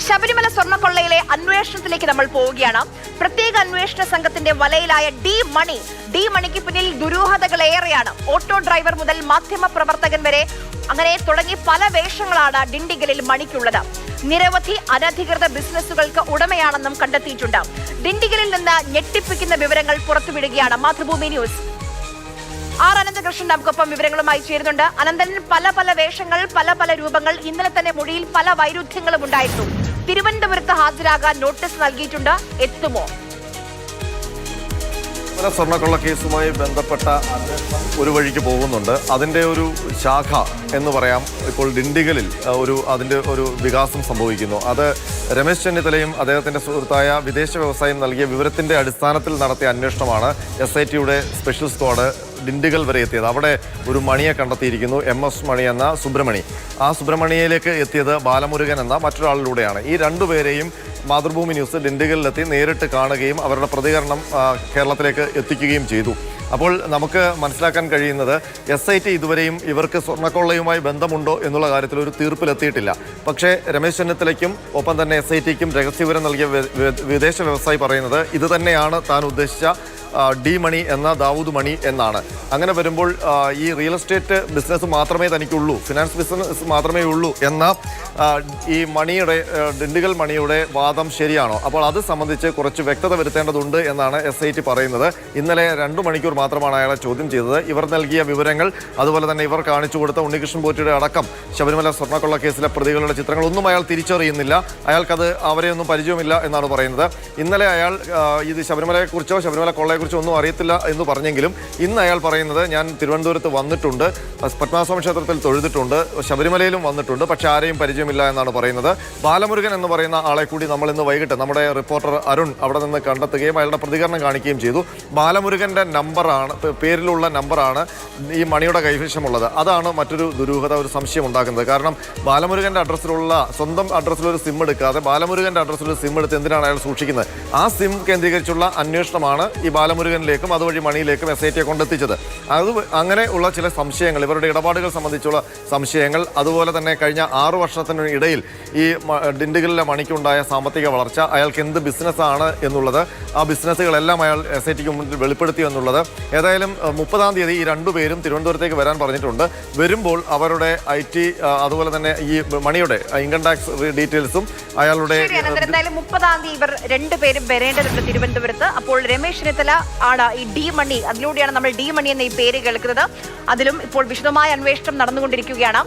ശബരിമല സ്വർണ്ണക്കൊള്ളയിലെ അന്വേഷണത്തിലേക്ക് നമ്മൾ പോവുകയാണ്. പ്രത്യേക അന്വേഷണ സംഘത്തിന്റെ വലയിലായ ഡി മണിക്ക് പിന്നിൽ ദുരൂഹതകൾ ഏറെയാണ്. ഓട്ടോ ഡ്രൈവർ മുതൽ മാധ്യമ പ്രവർത്തകൻ വരെ അങ്ങനെ തുടങ്ങി പല വേഷങ്ങളാണ് ഡിണ്ടിഗലിൽ മണിക്കുള്ളത്. നിരവധി അനധികൃത ബിസിനസ്സുകൾക്ക് ഉടമയാണെന്നും കണ്ടെത്തിയിട്ടുണ്ട്. ഡിണ്ടിഗലിൽ നിന്ന് ഞെട്ടിപ്പിക്കുന്ന വിവരങ്ങൾ പുറത്തുവിടുകയാണ് മാതൃഭൂമി ന്യൂസ്. അനന്തകൃഷ്ണൻ നമുക്കൊപ്പം വിവരങ്ങളുമായി ചേരുന്നുണ്ട്. അനന്തൻ, പല വേഷങ്ങൾ, പല രൂപങ്ങൾ. ഇന്നലെ തന്നെ മൊഴിയിൽ പല വൈരുദ്ധ്യങ്ങളും ഉണ്ടായിരുന്നു. തിരുവനന്തപുരത്ത് ഹാജരാകാൻ നോട്ടീസ് നൽകിയിട്ടുണ്ട്. എത്തുമോ? സ്വർണ്ണക്കൊള്ള കേസുമായി ബന്ധപ്പെട്ട അന്വേഷണം ഒരു വഴിക്ക് പോകുന്നുണ്ട്. അതിൻ്റെ ഒരു ശാഖ എന്ന് പറയാം ഇപ്പോൾ ഡിണ്ടിഗലിൽ അതിൻ്റെ ഒരു വികാസം സംഭവിക്കുന്നു. അത് രമേശ് ചെന്നിത്തലയും അദ്ദേഹത്തിൻ്റെ സുഹൃത്തായ വിദേശ വ്യവസായം നൽകിയ വിവരത്തിൻ്റെ അടിസ്ഥാനത്തിൽ നടത്തിയ അന്വേഷണമാണ് SITയുടെ സ്പെഷ്യൽ സ്ക്വാഡ് ഡിണ്ടിഗൽ വരെ എത്തിയത്. അവിടെ ഒരു മണിയെ കണ്ടെത്തിയിരിക്കുന്നു, MS മണി എന്ന സുബ്രഹ്മണി. ആ സുബ്രഹ്മണിയിലേക്ക് എത്തിയത് ബാലമുരുകൻ എന്ന മറ്റൊരാളിലൂടെയാണ്. ഈ രണ്ടുപേരെയും മാതൃഭൂമി ന്യൂസ് ഡിണ്ടിഗലിലെത്തി നേരിട്ട് കാണുകയും അവരുടെ പ്രതികരണം കേരളത്തിലേക്ക് എത്തിക്കുകയും ചെയ്തു. അപ്പോൾ നമുക്ക് മനസ്സിലാക്കാൻ കഴിയുന്നത് SIT ഇതുവരെയും ഇവർക്ക് സ്വർണ്ണക്കൊള്ളയുമായി ബന്ധമുണ്ടോ എന്നുള്ള കാര്യത്തിൽ ഒരു തീർപ്പിലെത്തിയിട്ടില്ല. പക്ഷേ രമേശ് ചെന്നിത്തലയ്ക്കും ഒപ്പം തന്നെ SITക്കും രഹസ്യവിവരം നൽകിയ വിദേശ വ്യവസായി പറയുന്നത് ഇത് തന്നെയാണ് താൻ ഉദ്ദേശിച്ച ഡി മണി എന്ന ദാവൂദ് മണി എന്നാണ്. അങ്ങനെ വരുമ്പോൾ ഈ റിയൽ എസ്റ്റേറ്റ് ബിസിനസ് മാത്രമേ തനിക്കുള്ളൂ, ഫിനാൻസ് ബിസിനസ് മാത്രമേ ഉള്ളൂ എന്ന ഈ ഡിണ്ടിഗൽ മണിയുടെ വാദം ശരിയാണോ? അപ്പോൾ അത് സംബന്ധിച്ച് കുറച്ച് വ്യക്തത വരുത്തേണ്ടതുണ്ട് എന്നാണ് SIT പറയുന്നത്. ഇന്നലെ 2 മണിക്കൂർ മാത്രമാണ് അയാളെ ചോദ്യം ചെയ്തത്. ഇവർ നൽകിയ വിവരങ്ങൾ, അതുപോലെ തന്നെ ഇവർ കാണിച്ചു കൊടുത്ത ഉണ്ണികൃഷ്ണൻ പോറ്റിയുടെ അടക്കം ശബരിമല സ്വർണ്ണക്കൊള്ള കേസിലെ പ്രതികളുടെ ചിത്രങ്ങളൊന്നും അയാൾ തിരിച്ചറിയുന്നില്ല. അയാൾക്കത് അവരെയൊന്നും പരിചയമില്ല എന്നാണ് പറയുന്നത്. ഇന്നലെ അയാൾ ഇത് ശബരിമലയെക്കുറിച്ചോ ശബരിമല കൊള്ളയെക്കുറിച്ചോ ഒന്നും അറിയത്തില്ല എന്ന് പറഞ്ഞെങ്കിലും ഇന്ന് അയാൾ പറയുന്നത് ഞാൻ തിരുവനന്തപുരത്ത് വന്നിട്ടുണ്ട്, പത്മനാഭസ്വാമി ക്ഷേത്രത്തിൽ തൊഴുതിട്ടുണ്ട്, ശബരിമലയിലും വന്നിട്ടുണ്ട്, പക്ഷെ ആരെയും പരിചയമില്ല എന്നാണ് പറയുന്നത്. ബാലമുരുകൻ എന്ന് പറയുന്ന ആളെ കൂടി നമ്മൾ ഇന്ന് വൈകിട്ട് നമ്മുടെ റിപ്പോർട്ടർ അരുൺ അവിടെ നിന്ന് കണ്ടെത്തുകയും അയാളുടെ പ്രതികരണം കാണിക്കുകയും ചെയ്തു. ബാലമുരുകൻ്റെ പേരിലുള്ള നമ്പറാണ് ഈ മണിയുടെ കൈവശമുള്ളത്. അതാണ് മറ്റൊരു ദുരൂഹത, ഒരു സംശയം ഉണ്ടാക്കുന്നത്. കാരണം ബാലമുരുകൻ്റെ സ്വന്തം അഡ്രസ്സിലൊരു സിം എടുക്കാതെ ബാലമുരുകൻ്റെ അഡ്രസ്സിലൊരു സിം എടുത്ത് എന്തിനാണ് അയാൾ സൂക്ഷിക്കുന്നത്? ആ സിം കേന്ദ്രീകരിച്ചുള്ള അന്വേഷണമാണ് ഈ ബാലമുരുകനിലേക്കും അതുവഴി മണിയിലേക്കും SITയെ കൊണ്ടെത്തിച്ചത്. അങ്ങനെ ഉള്ള ചില സംശയങ്ങൾ, ഇവരുടെ ഇടപാടുകൾ സംബന്ധിച്ചുള്ള സംശയങ്ങൾ, അതുപോലെ തന്നെ കഴിഞ്ഞ 6 വർഷത്തിനിടയിൽ ഈ ഡിണ്ടിഗലിലെ മണിക്കുണ്ടായ സാമ്പത്തിക വളർച്ച, അയാൾക്ക് എന്ത് ബിസിനസ്സാണ് എന്നുള്ളത്, ആ ബിസിനസ്സുകളെല്ലാം അയാൾ SITക്ക് മുന്നിൽ വെളിപ്പെടുത്തി എന്നുള്ളത്. ഏതായാലും 30-ാം തീയതി ഈ രണ്ടുപേരും തിരുവനന്തപുരത്തേക്ക് വരാൻ പറഞ്ഞിട്ടുണ്ട്. വരുമ്പോൾ അവരുടെ IT അതുപോലെ തന്നെ ഈ മണിയുടെ ഇൻകം ടാക്സ് ഡീറ്റെയിൽസും അയാളുടെ 30-ാം തീയതി ഇവർ രണ്ടുപേരും വരേണ്ടതുണ്ട് തിരുവനന്തപുരത്ത്. അപ്പോൾ രമേശ് ചെന്നിത്തല ആണ് ഈ ഡി മണി, അതിലൂടെയാണ് നമ്മൾ ഡി മണി എന്ന ഈ പേര് കേൾക്കുന്നത്. അതിലും ഇപ്പോൾ വിശദമായ അന്വേഷണം നടന്നുകൊണ്ടിരിക്കുകയാണ്.